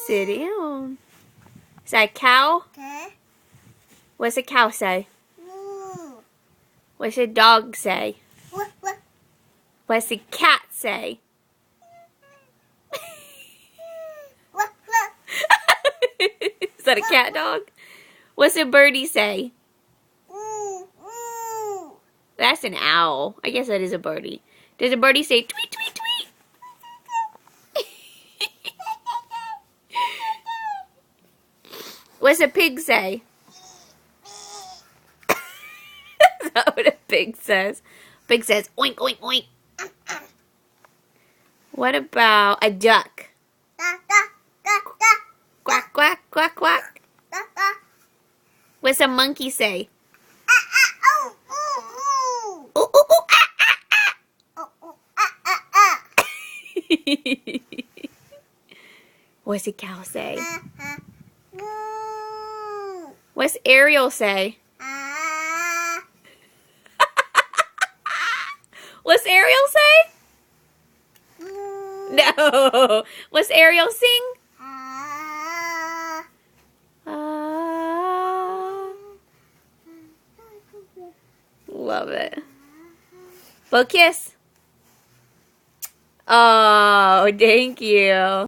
Sit down. Is that a cow? What's a cow say? What's a dog say? What's a cat say? Is that a cat dog? What's a birdie say? That's an owl. I guess that is a birdie. Does a birdie say tweet, tweet, tweet? What's a pig say? Is that what a pig says? Pig says oink, oink, oink. What about a duck? Quack, quack, quack, quack. What's a monkey say? Ooh, ooh, ooh, What's a cow say? What's Ariel say? What's Ariel say? No. What's Ariel sing? Love it. Well, kiss. Oh, thank you.